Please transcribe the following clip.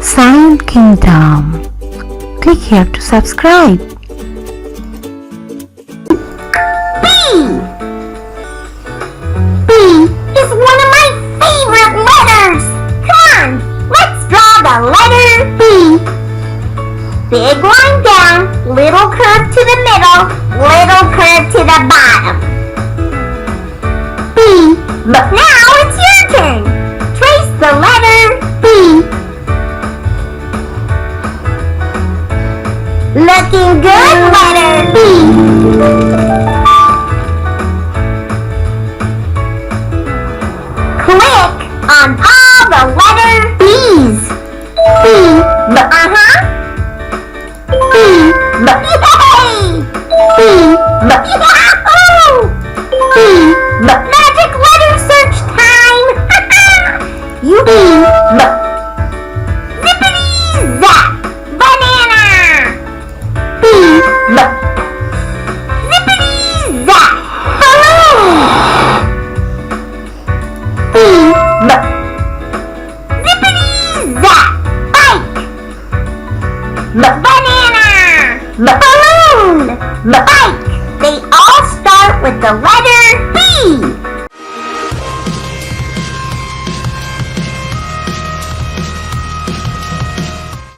Science Kingdom. Click here to subscribe. B. B is one of my favorite letters. Come on, let's draw the letter B. Big line down, little curve to the middle, little curve to the bottom. B. But now it's your turn. Trace the letter B. Looking good, letter B. Click on all the letter B's. B. Uh-huh. B. Yay! B. Yahoo! B. Magic letter search time. You B. Zippity zap. Banana. B. Zippity zap. Balloon. B. Zippity zap. Bike. Banana. Balloon. Bike. They all start with the letter